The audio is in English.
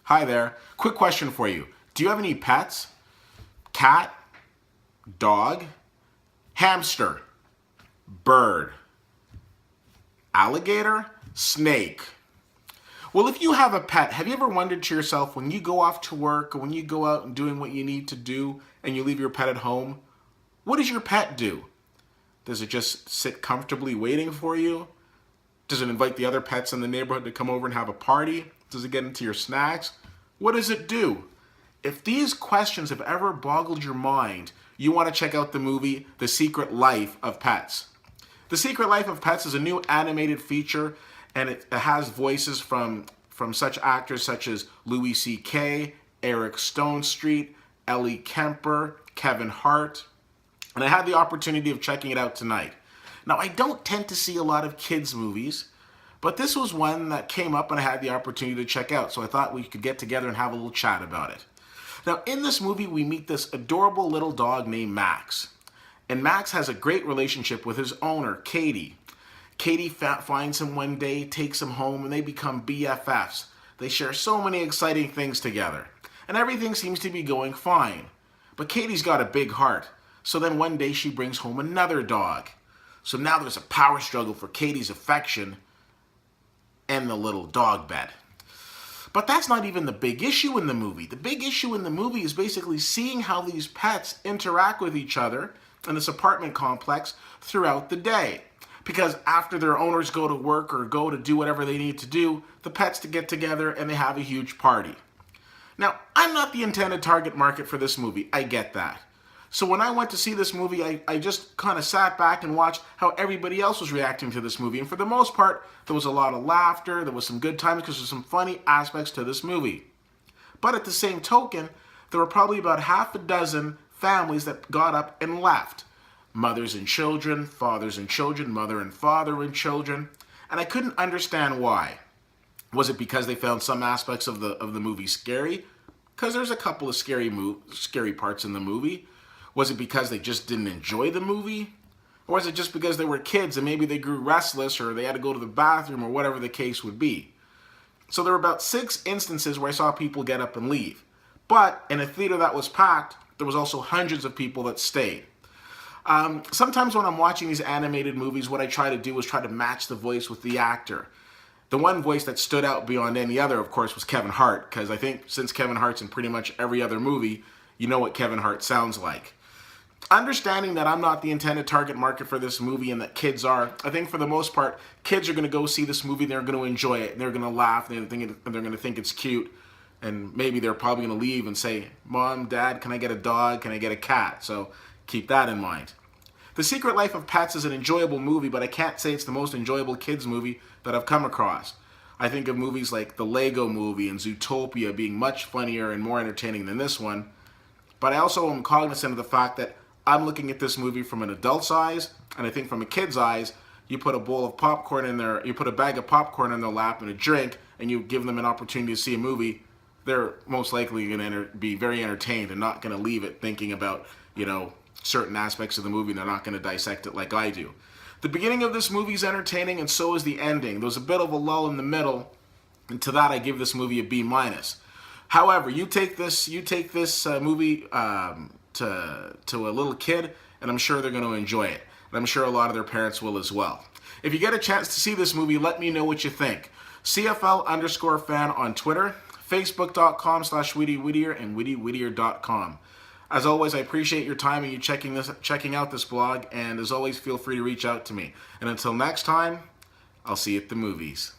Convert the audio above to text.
Hi there. Quick question for you. Do you have any pets? Cat, dog, hamster, bird, alligator, snake? Well, if you have a pet, have you ever wondered to yourself, when you go off to work or when you go out and doing what you need to do and you leave your pet at home, what does your pet do? Does it just sit comfortably waiting for you? Does it invite the other pets in the neighborhood to come over and have a party? Does it get into your snacks? What does it do? If these questions have ever boggled your mind, you want to check out the movie The Secret Life of Pets. The Secret Life of Pets is a new animated feature, and it has voices from such actors such as Louis C.K., Eric Stonestreet, Ellie Kemper, Kevin Hart, and I had the opportunity of checking it out tonight. Now, I don't tend to see a lot of kids' movies, but this was one that came up and I had the opportunity to check out, so I thought we could get together and have a little chat about it. Now, in this movie, we meet this adorable little dog named Max. And Max has a great relationship with his owner, Katie. Katie finds him one day, takes him home, and they become BFFs. They share so many exciting things together. And everything seems to be going fine. But Katie's got a big heart. So then one day she brings home another dog. So now there's a power struggle for Katie's affection and the little dog bed. But that's not even the big issue in the movie. The big issue in the movie is basically seeing how these pets interact with each other in this apartment complex throughout the day. Because after their owners go to work or go to do whatever they need to do, the pets to get together and they have a huge party. Now, I'm not the intended target market for this movie. I get that. So when I went to see this movie, I just kind of sat back and watched how everybody else was reacting to this movie. And for the most part, there was a lot of laughter, there was some good times because there's some funny aspects to this movie. But at the same token, there were probably about half a dozen families that got up and left. Mothers and children, fathers and children, mother and father and children. And I couldn't understand why. Was it because they found some aspects of the movie scary? Because there's a couple of scary parts in the movie. Was it because they just didn't enjoy the movie? Or was it just because they were kids and maybe they grew restless or they had to go to the bathroom or whatever the case would be? So there were about 6 instances where I saw people get up and leave. But in a theater that was packed, there was also hundreds of people that stayed. Sometimes when I'm watching these animated movies, what I try to do is try to match the voice with the actor. The one voice that stood out beyond any other, of course, was Kevin Hart, because I think since Kevin Hart's in pretty much every other movie, you know what Kevin Hart sounds like. Understanding that I'm not the intended target market for this movie and that kids are, I think for the most part, kids are going to go see this movie, they're going to enjoy it, and they're going to laugh, and they're going to think it's cute, and maybe they're probably going to leave and say, Mom, Dad, can I get a dog? Can I get a cat? So keep that in mind. The Secret Life of Pets is an enjoyable movie, but I can't say it's the most enjoyable kids movie that I've come across. I think of movies like the Lego Movie and Zootopia being much funnier and more entertaining than this one. But I also am cognizant of the fact that I'm looking at this movie from an adult's eyes, and I think from a kid's eyes, you put a bowl of popcorn in there, you put a bag of popcorn in their lap and a drink, and you give them an opportunity to see a movie, they're most likely going to be very entertained and not going to leave it thinking about, certain aspects of the movie, and they're not going to dissect it like I do. The beginning of this movie is entertaining, and so is the ending. There's a bit of a lull in the middle, and to that I give this movie a B-. However, you take this movie to a little kid, and I'm sure they're going to enjoy it. And I'm sure a lot of their parents will as well. If you get a chance to see this movie, let me know what you think. CFL_fan on Twitter, Facebook.com/WhittyWhittier, and WhittyWhittier.com. As always, I appreciate your time and you checking out this blog, and as always, feel free to reach out to me. And until next time, I'll see you at the movies.